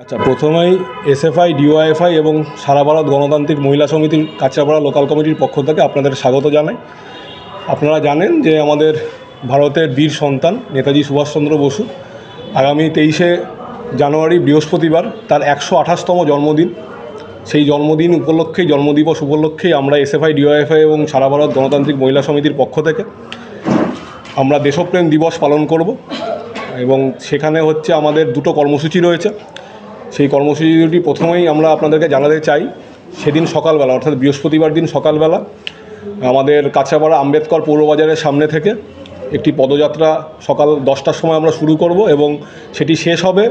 আচ্ছা, প্রথমেই SFI, DYFI এবং সারা ভারত গণতান্ত্রিক মহিলা সমিতির কাঁচরাপাড়া লোকাল কমিটির পক্ষ থেকে আপনাদের স্বাগত জানাই। আপনারা জানেন যে আমাদের ভারতের বীর সন্তান নেতাজি সুভাষচন্দ্র বসু আগামী 23শে জানুয়ারি বৃহস্পতিবার তার 128তম জন্মদিন। সেই জন্মদিন উপলক্ষেই, জন্মদিবস উপলক্ষেই আমরা এসএফআই, ডিওয়াইএফআই এবং সারা ভারত গণতান্ত্রিক মহিলা সমিতির পক্ষ থেকে আমরা দেশপ্রেম দিবস পালন করব এবং সেখানে হচ্ছে আমাদের দুটো কর্মসূচি রয়েছে। সেই কর্মসূচি দুটি প্রথমেই আমরা আপনাদেরকে জানাতে চাই, সেদিন সকালবেলা অর্থাৎ বৃহস্পতিবার দিন সকালবেলা আমাদের কাঁচরাপাড়া আম্বেদকর পৌরবাজারের সামনে থেকে একটি পদযাত্রা সকাল 10টার সময় আমরা শুরু করব এবং সেটি শেষ হবে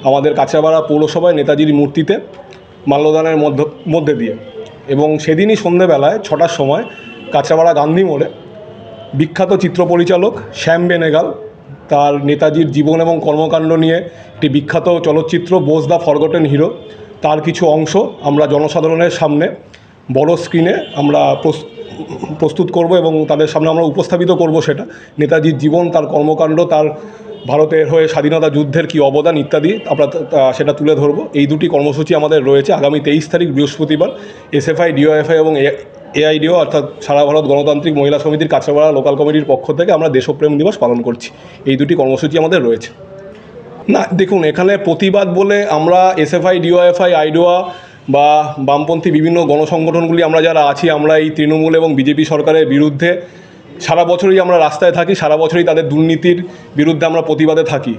আমাদের কাঁচরাপাড়া পৌরসভায় নেতাজির মূর্তিতে মাল্যদানের মধ্যে দিয়ে। এবং সেদিনই সন্ধেবেলায় 6টার সময় কাঁচরাপাড়া গান্ধী মোড়ে বিখ্যাত চিত্র পরিচালক শ্যাম বেনেগাল তার নেতাজির জীবন এবং কর্মকাণ্ড নিয়ে একটি বিখ্যাত চলচ্চিত্র বোস দ্য ফরগটেন হিরো, তার কিছু অংশ আমরা জনসাধারণের সামনে বড় স্ক্রিনে আমরা প্রস্তুত করব এবং তাদের সামনে আমরা উপস্থাপিত করব সেটা নেতাজির জীবন, তার কর্মকাণ্ড, তার ভারতের হয়ে স্বাধীনতা যুদ্ধের কী অবদান ইত্যাদি আমরা সেটা তুলে ধরব। এই দুটি কর্মসূচি আমাদের রয়েছে আগামী 23 তারিখ বৃহস্পতিবার এসএফআই, ডিওএফআই এবং এআইডিও অর্থাৎ সারা ভারত গণতান্ত্রিক মহিলা সমিতির কাঁচরাপাড়া লোকাল কমিটির পক্ষ থেকে আমরা দেশপ্রেম দিবস পালন করছি। এই দুটি কর্মসূচি আমাদের রয়েছে। না দেখুন, এখানে প্রতিবাদ বলে আমরা এসএফআই, ডিওএফআই, আইডোয়া বা বামপন্থী বিভিন্ন গণসংগঠনগুলি আমরা যারা আছি, আমরা এই তৃণমূল এবং বিজেপি সরকারের বিরুদ্ধে সারা বছরই আমরা রাস্তায় থাকি, সারা বছরই তাদের দুর্নীতির বিরুদ্ধে আমরা প্রতিবাদে থাকি।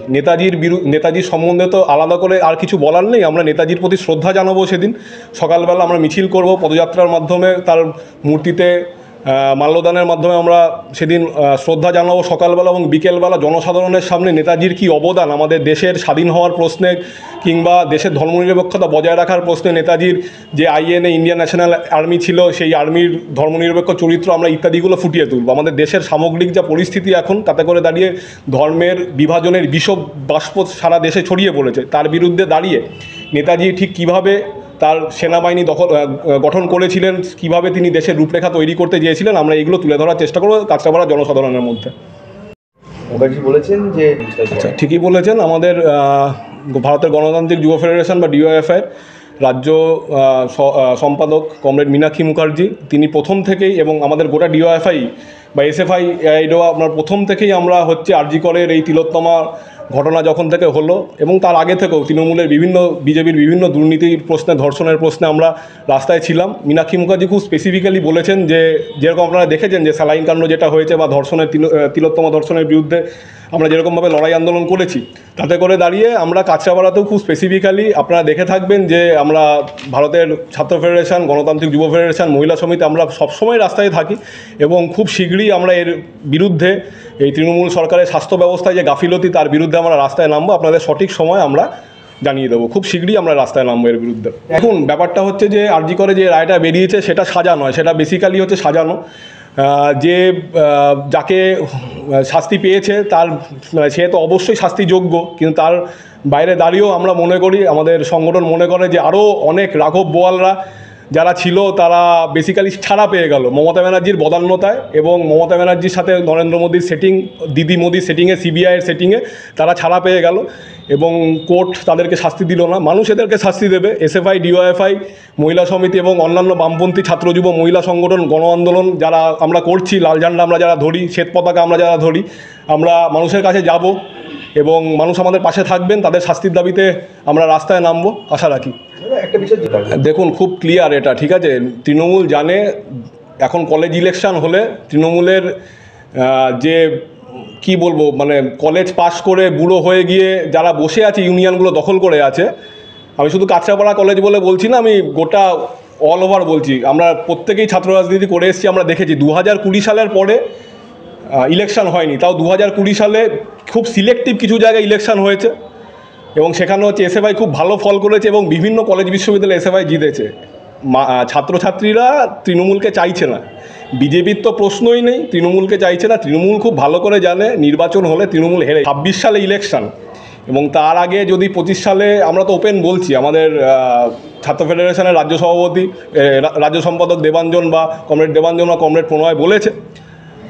নেতাজির সম্বন্ধে তো আলাদা করে আর কিছু বলার নেই। আমরা নেতাজির প্রতি শ্রদ্ধা জানাবো। সেদিন সকালবেলা আমরা মিছিল করব, পদযাত্রার মাধ্যমে তার মূর্তিতে মাল্যদানের মাধ্যমে আমরা সেদিন শ্রদ্ধা জানাবো সকালবেলা, এবং বিকেলবেলা জনসাধারণের সামনে নেতাজির কী অবদান আমাদের দেশের স্বাধীন হওয়ার প্রশ্নে কিংবা দেশের ধর্মনিরপেক্ষতা বজায় রাখার প্রশ্নে, নেতাজির যে আইএনএ ইন্ডিয়ান ন্যাশনাল আর্মি ছিল সেই আর্মির ধর্মনিরপেক্ষ চরিত্র আমরা ইত্যাদিগুলো ফুটিয়ে তুলব। আমাদের দেশের সামগ্রিক যা পরিস্থিতি এখন, তাতে করে দাঁড়িয়ে ধর্মের বিভাজনের বিষ বাষ্প সারা দেশে ছড়িয়ে পড়েছে, তার বিরুদ্ধে দাঁড়িয়ে নেতাজি ঠিক কীভাবে তার সেনাবাহিনী গঠন করেছিলেন, কিভাবে তিনি দেশের রূপরেখা তৈরি করতে চেয়েছিলেন, আমরা এগুলো তুলে ধরার চেষ্টা করব কাঁচরাপাড়া জনসাধারণের মধ্যে। বলেছেন যে আচ্ছা, ঠিকই বলেছেন। আমাদের ভারতের গণতান্ত্রিক যুব ফেডারেশন বা ডিওএফআইয়ের রাজ্য সম্পাদক কমরেড মীনাক্ষী মুখার্জি, তিনি প্রথম থেকেই, এবং আমাদের গোটা ডিওএফআই বা এসএফআই আইডোয়া আমরা প্রথম থেকেই আমরা হচ্ছে আরজি করের এই তিলোত্তমা ঘটনা যখন থেকে হলো এবং তার আগে থেকেও তৃণমূলের বিজেপির বিভিন্ন দুর্নীতির প্রশ্নে, ধর্ষণের প্রশ্নে আমরা রাস্তায় ছিলাম। মীনাক্ষী মুখার্জি খুব স্পেসিফিক্যালি বলেছেন যে যেরকম আপনারা দেখেছেন যে স্যালাইন কাণ্ড যেটা হয়েছে বা তিলোত্তমা ধর্ষণের বিরুদ্ধে আমরা যেরকমভাবে লড়াই আন্দোলন করেছি, তাতে করে দাঁড়িয়ে আমরা কাঁচরাপাড়াতেও খুব স্পেসিফিক্যালি আপনারা দেখে থাকবেন যে আমরা ভারতের ছাত্র ফেডারেশন, গণতান্ত্রিক যুব ফেডারেশন, মহিলা সমিতি আমরা সবসময় রাস্তায় থাকি এবং খুব শীঘ্রই আমরা এর বিরুদ্ধে, এই তৃণমূল সরকারের স্বাস্থ্য ব্যবস্থায় যে গাফিলতি, তার বিরুদ্ধে আমরা রাস্তায় নামবো। আপনাদের সঠিক সময় আমরা জানিয়ে দেবো, খুব শীঘ্রই আমরা রাস্তায় নামবো এর বিরুদ্ধে। এখন ব্যাপারটা হচ্ছে যে আরজি করে যে রায়টা বেরিয়েছে সেটা সাজা নয়, সেটা বেসিক্যালি হচ্ছে সাজানো। যে যাকে শাস্তি পেয়েছে তার সে তো অবশ্যই শাস্তিযোগ্য, কিন্তু তার বাইরে দাঁড়িয়েও আমরা মনে করি, আমাদের সংগঠন মনে করে যে আরও অনেক রাঘব বোয়ালরা যারা ছিল তারা বেসিক্যালি ছাড়া পেয়ে গেল মমতা ব্যানার্জির বদান্যতায়, এবং মমতা ব্যানার্জির সাথে নরেন্দ্র মোদীর সেটিং, দিদি মোদীর সেটিংয়ে, সিবিআইয়ের সেটিংয়ে তারা ছাড়া পেয়ে গেল এবং কোর্ট তাদেরকে শাস্তি দিল না। মানুষ এদেরকে শাস্তি দেবে। এসএফআই, ডিওএফআই, মহিলা সমিতি এবং অন্যান্য বামপন্থী ছাত্র যুব মহিলা সংগঠন, গণ আন্দোলন যারা আমরা করছি, লাল ঝান্ডা আমরা যারা ধরি, শ্বেত পতাকা আমরা যারা ধরি, আমরা মানুষের কাছে যাব এবং মানুষ আমাদের পাশে থাকবেন। তাদের শাস্তির দাবিতে আমরা রাস্তায় নামবো, আশা রাখি। একটা বিষয় দেখুন, খুব ক্লিয়ার এটা, ঠিক আছে। তৃণমূল জানে এখন কলেজ ইলেকশন হলে তৃণমূলের যে কি বলবো, মানে কলেজ পাশ করে বুড়ো হয়ে গিয়ে যারা বসে আছে, ইউনিয়নগুলো দখল করে আছে, আমি শুধু কাঁচরাপাড়া কলেজ বলে বলছি না, আমি গোটা অল ওভার বলছি, আমরা প্রত্যেকেই ছাত্র রাজনীতি করে এসেছি। আমরা দেখেছি 2020 সালের পরে ইলেকশন হয়নি, তাও 2020 সালে খুব সিলেক্টিভ কিছু জায়গায় ইলেকশন হয়েছে এবং সেখানে হচ্ছে এসএফআই খুব ভালো ফল করেছে এবং বিভিন্ন কলেজ বিশ্ববিদ্যালয়ে এসএফআই জিতেছে। ছাত্রছাত্রীরা তৃণমূলকে চাইছে না, বিজেপির তো প্রশ্নই নেই, তৃণমূলকে চাইছে না। তৃণমূল খুব ভালো করে জানে নির্বাচন হলে তৃণমূল হেরে। 26 সালে ইলেকশন এবং তার আগে যদি 25 সালে, আমরা তো ওপেন বলছি, আমাদের ছাত্র ফেডারেশনের রাজ্য সভাপতি, রাজ্য সম্পাদক দেবাঞ্জন বা কমরেড দেবাঞ্জন বা কমরেড প্রণয় বলেছে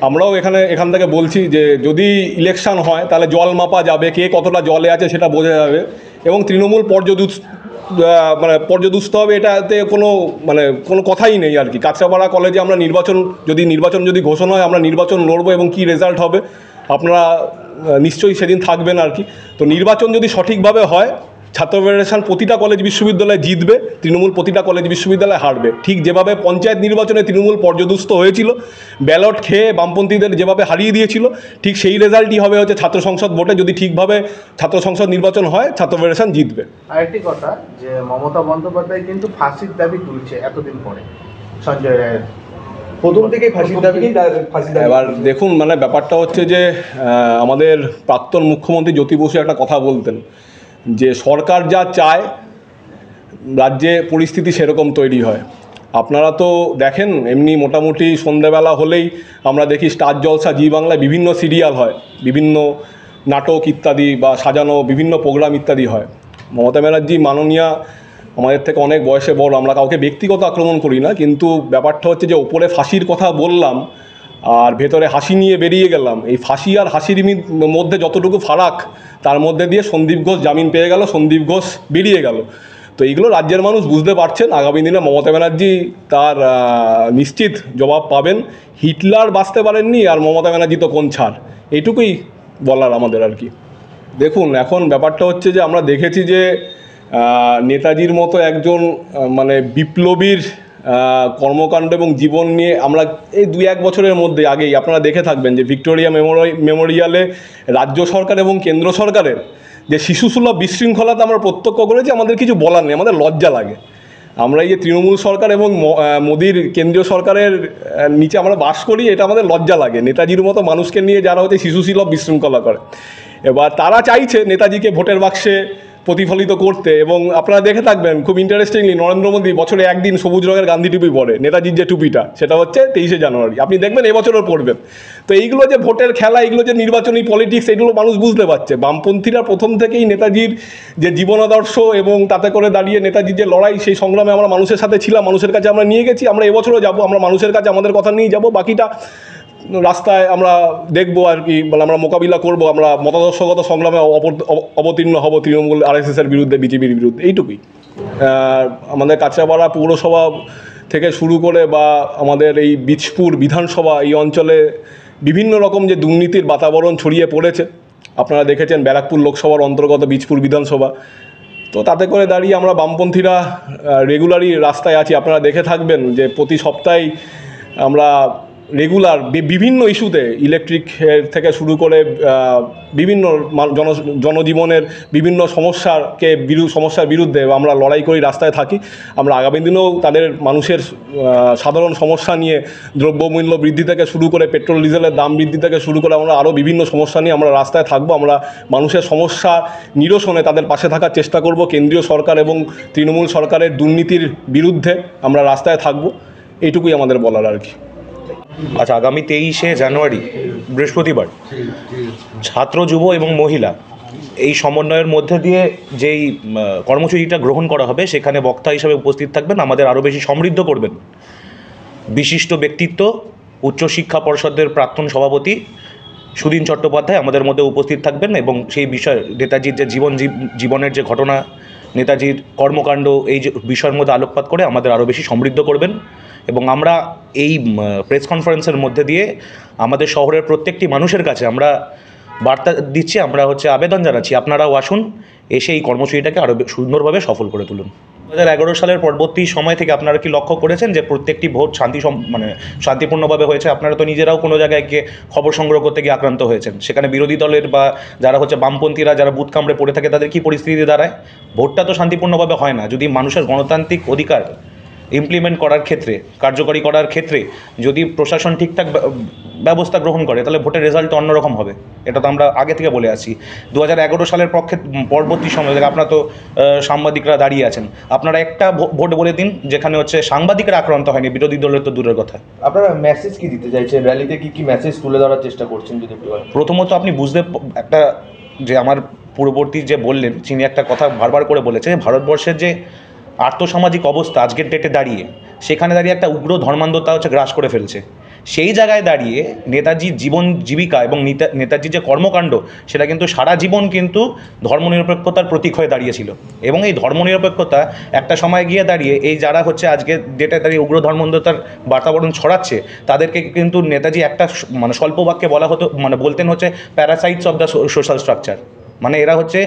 আমরাও এখান থেকে বলছি যে যদি ইলেকশন হয় তাহলে জল মাপা যাবে, কে কতটা জলে আছে সেটা বোঝা যাবে, এবং তৃণমূল পর্যদুস্ত হবে, এটাতে কোনো কথাই নেই আর কি। কাঁচরাপাড়া কলেজে আমরা নির্বাচন যদি ঘোষণা হয় আমরা নির্বাচন লড়বো, এবং কি রেজাল্ট হবে আপনারা নিশ্চয়ই সেদিন থাকবেন আর কি। তো নির্বাচন যদি সঠিকভাবে হয়, ছাত্র ফেডারেশন প্রতিটা কলেজ বিশ্ববিদ্যালয়ে জিতবে, তৃণমূল প্রতিটা কলেজ বিশ্ববিদ্যালয়ে হারবে। ঠিক যেভাবে পঞ্চায়েত নির্বাচনে তৃণমূল পর্যদুস্ত হয়েছিল, ব্যালট খেয়ে বামপন্থীদের যেভাবে হারিয়ে দিয়েছিল, ঠিক সেই রেজাল্টই হবে হচ্ছে ছাত্র সংসদ ভোটে। যদি ঠিকভাবে ছাত্র সংসদ নির্বাচন হয়, ছাত্র ফেডারেশন জিতবে। আরেকটি কথা, যে মমতা বন্দ্যোপাধ্যায় কিন্তু ফাঁসির দাবি তুলছে এতদিন পরে সঞ্জয় রায়ের, প্রথম থেকেই ফাঁসির দাবি। এবার দেখুন, ব্যাপারটা হচ্ছে যে আমাদের প্রাক্তন মুখ্যমন্ত্রী জ্যোতি বসু একটা কথা বলতেন যে সরকার যা চায় রাজ্যে পরিস্থিতি সেরকম তৈরি হয়। আপনারা তো দেখেন, এমনি মোটামুটি সন্ধ্যেবেলা হলেই আমরা দেখি স্টার জলসা, জি বাংলায় বিভিন্ন সিরিয়াল হয়, বিভিন্ন নাটক ইত্যাদি বা সাজানো বিভিন্ন প্রোগ্রাম ইত্যাদি হয়। মমতা ব্যানার্জি মাননীয়া আমাদের থেকে অনেক বয়সে বড়, আমরা কাউকে ব্যক্তিগত আক্রমণ করি না, কিন্তু ব্যাপারটা হচ্ছে যে ওপরে ফাঁসির কথা বললাম আর ভেতরে হাসি নিয়ে বেরিয়ে গেলাম। এই ফাঁসি আর হাসির মধ্যে যতটুকু ফারাক, তার মধ্যে দিয়ে সন্দীপ ঘোষ জামিন পেয়ে গেল, সন্দীপ ঘোষ বেরিয়ে গেল। তো এইগুলো রাজ্যের মানুষ বুঝতে পারছেন। আগামী দিনে মমতা ব্যানার্জি তার নিশ্চিত জবাব পাবেন। হিটলার বাঁচতে পারেননি, আর মমতা ব্যানার্জি তো কোন ছাড়, এইটুকুই বলার আমাদের আর কি। দেখুন, এখন ব্যাপারটা হচ্ছে যে আমরা দেখেছি যে নেতাজির মতো একজন বিপ্লবীর কর্মকাণ্ড এবং জীবন নিয়ে আমরা এই 2-1 বছরের মধ্যে আগেই আপনারা দেখে থাকবেন যে ভিক্টোরিয়া মেমোরিয়ালে রাজ্য সরকার এবং কেন্দ্র সরকারের যে শিশুসুলভ বিশৃঙ্খলাতে আমরা প্রত্যক্ষ করেছি। আমাদের কিছু বলার নেই, আমাদের লজ্জা লাগে। আমরা এই যে তৃণমূল সরকার এবং মোদির কেন্দ্রীয় সরকারের নিচে আমরা বাস করি, এটা আমাদের লজ্জা লাগে। নেতাজির মতো মানুষকে নিয়ে যারা হচ্ছে শিশুসুলভ বিশৃঙ্খলা করে, এবার তারা চাইছে নেতাজিকে ভোটের বাক্সে প্রতিফলিত করতে। এবং আপনারা দেখে থাকবেন খুব ইন্টারেস্টিংলি, নরেন্দ্র মোদী বছরে একদিন সবুজ রঙের গান্ধী টুপি পরে, নেতাজির যে টুপিটা, সেটা হচ্ছে 23শে জানুয়ারি। আপনি দেখবেন এবছরও পড়বেন। তো এইগুলো যে ভোটের খেলা, এগুলো যে নির্বাচনী পলিটিক্স, এগুলো মানুষ বুঝতে পারছে। বামপন্থীরা প্রথম থেকেই নেতাজির যে জীবনাদর্শ এবং তাতে করে দাঁড়িয়ে নেতাজির যে লড়াই, সেই সংগ্রামে আমরা মানুষের সাথে ছিলাম, মানুষের কাছে আমরা নিয়ে গেছি। আমরা এবছরও যাব, আমরা মানুষের কাছে আমাদের কথা নিয়ে যাব, বাকিটা রাস্তায় আমরা দেখবো আর কি, আমরা মোকাবিলা করব, আমরা মতাদর্শগত সংগ্রামে অবতীর্ণ হব তৃণমূল RSSের বিরুদ্ধে, বিজেপির বিরুদ্ধে, এইটুকুই। আমাদের কাঁচরাপাড়া পৌরসভা থেকে শুরু করে বা আমাদের এই বীজপুর বিধানসভা, এই অঞ্চলে বিভিন্ন রকম যে দুর্নীতির বাতাবরণ ছড়িয়ে পড়েছে। আপনারা দেখেছেন ব্যারাকপুর লোকসভার অন্তর্গত বীজপুর বিধানসভা। তো তাতে করে দাঁড়িয়ে আমরা বামপন্থীরা রেগুলারই রাস্তায় আছি। আপনারা দেখে থাকবেন যে প্রতি সপ্তাহেই আমরা রেগুলার বিভিন্ন ইস্যুতে, ইলেকট্রিক থেকে শুরু করে বিভিন্ন জনজীবনের বিভিন্ন সমস্যার বিরুদ্ধে আমরা লড়াই করি, রাস্তায় থাকি। আমরা আগামী দিনেও মানুষের সাধারণ সমস্যা নিয়ে, দ্রব্যমূল্য বৃদ্ধি থেকে শুরু করে পেট্রোল ডিজেলের দাম বৃদ্ধি থেকে শুরু করে আমরা আরও বিভিন্ন সমস্যা নিয়ে আমরা রাস্তায় থাকবো। আমরা মানুষের সমস্যা নিরসনে তাদের পাশে থাকার চেষ্টা করব। কেন্দ্রীয় সরকার এবং তৃণমূল সরকারের দুর্নীতির বিরুদ্ধে আমরা রাস্তায় থাকবো, এইটুকুই আমাদের বলার আর কি। আচ্ছা, আগামী 23শে জানুয়ারি বৃহস্পতিবার ছাত্র, যুব এবং মহিলা এই সমন্বয়ের মধ্যে দিয়ে যেই কর্মসূচিটা গ্রহণ করা হবে, সেখানে বক্তা হিসেবে উপস্থিত থাকবেন, আমাদের আরও বেশি সমৃদ্ধ করবেন বিশিষ্ট ব্যক্তিত্ব, উচ্চশিক্ষা পর্ষদের প্রাক্তন সভাপতি সুদিন চট্টোপাধ্যায় আমাদের মধ্যে উপস্থিত থাকবেন। এবং সেই বিষয়, নেতাজির যে জীবনের যে ঘটনা, নেতাজির কর্মকাণ্ড, এই যে বিষয়ের মধ্যে আলোকপাত করে আমাদের আরও বেশি সমৃদ্ধ করবেন। এবং আমরা এই প্রেস কনফারেন্সের মধ্যে দিয়ে আমাদের শহরের প্রত্যেকটি মানুষের কাছে আমরা বার্তা দিচ্ছি, আমরা আবেদন জানাচ্ছি, আপনারাও আসুন, এসে এই কর্মসূচিটাকে আরও সুন্দরভাবে সফল করে তুলুন। 2011 সালের পরবর্তী সময় থেকে আপনারা কি লক্ষ্য করেছেন যে প্রত্যেকটি ভোট শান্তিপূর্ণভাবে হয়েছে? আপনারা তো নিজেরাও কোনো জায়গায় গিয়ে খবর সংগ্রহ করতে গিয়ে আক্রান্ত হয়েছেন। সেখানে বিরোধী দলের বা যারা বামপন্থীরা যারা বুথ কামড়ে পড়ে থাকে, তাদের কী পরিস্থিতি দাঁড়ায়? ভোটটা তো শান্তিপূর্ণভাবে হয় না। যদি মানুষের গণতান্ত্রিক অধিকার ইমপ্লিমেন্ট করার ক্ষেত্রে, কার্যকরী করার ক্ষেত্রে যদি প্রশাসন ঠিকঠাক ব্যবস্থা গ্রহণ করে, তাহলে ভোটের রেজাল্ট অন্যরকম হবে। এটা তো আমরা আগে থেকে বলে আসছি। 2011 সালের পরবর্তী সময় থেকে আপনারা তো সাংবাদিকরা দাঁড়িয়ে আছেন, আপনারা একটা ভোট বলে দিন যেখানে সাংবাদিকরা আক্রান্ত হয়নি, বিরোধী দলের তো দূরের কথা। আপনারা মেসেজ কি দিতে চাইছেন? র্যালিতে কি মেসেজ তুলে ধরার চেষ্টা করছেন যদি একটু বলেন? প্রথমত আপনি যে আমার পূর্ববর্তী যে বললেন, তিনি একটা কথা বারবার করে বলেছে, ভারতবর্ষের যে আর্থসামাজিক অবস্থা আজকের ডেটে দাঁড়িয়ে, সেখানে দাঁড়িয়ে একটা উগ্র ধর্মান্ধতা গ্রাস করে ফেলছে। সেই জায়গায় দাঁড়িয়ে নেতাজির জীবন জীবিকা এবং নেতাজির যে কর্মকাণ্ড সেটা কিন্তু সারা জীবন কিন্তু ধর্মনিরপেক্ষতার প্রতীক হয়ে দাঁড়িয়েছিল। এবং এই ধর্মনিরপেক্ষতা একটা সময় গিয়ে দাঁড়িয়ে এই যারা হচ্ছে আজকে যেটা দাঁড়িয়ে উগ্র ধর্মান্ধতার বাতাবরণ ছড়াচ্ছে তাদেরকে কিন্তু নেতাজি একটা মানে স্বল্প বাক্যে বলা হতো, মানে বলতেন হচ্ছে parasites of the social structure, মানে এরা হচ্ছে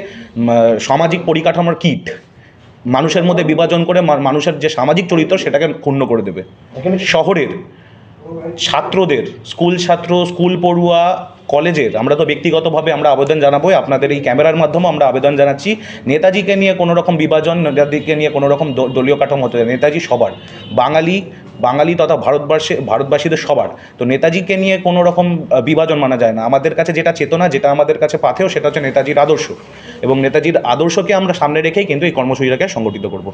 সামাজিক পরিকাঠামোর কীট, মানুষের মধ্যে বিভাজন করে মানুষের যে সামাজিক চরিত্র সেটাকে ক্ষুণ্ণ করে দেবে। এখানে শহরের ছাত্রদের, স্কুল ছাত্র, স্কুল পড়ুয়া, কলেজের, আমরা তো ব্যক্তিগতভাবে আমরা আবেদন জানাবোই, আপনাদের এই ক্যামেরার মাধ্যমে আমরা আবেদন জানাচ্ছি, নেতাজিকে নিয়ে কোনো রকম বিভাজন, নেতাজিকে নিয়ে কোনো রকম দলীয় কাঠামো হতে হবে। নেতাজি সবার, বাঙালি তথা ভারতবাসীদের সবার। তো নেতাজিকে নিয়ে কোনো রকম বিভাজন মানা যায় না। আমাদের কাছে যেটা চেতনা, যেটা আমাদের কাছে পাথেয়, সেটা হচ্ছে নেতাজির আদর্শ, এবং নেতাজির আদর্শকে আমরা সামনে রেখেই কিন্তু এই কর্মসূচিটাকে সংগঠিত করব।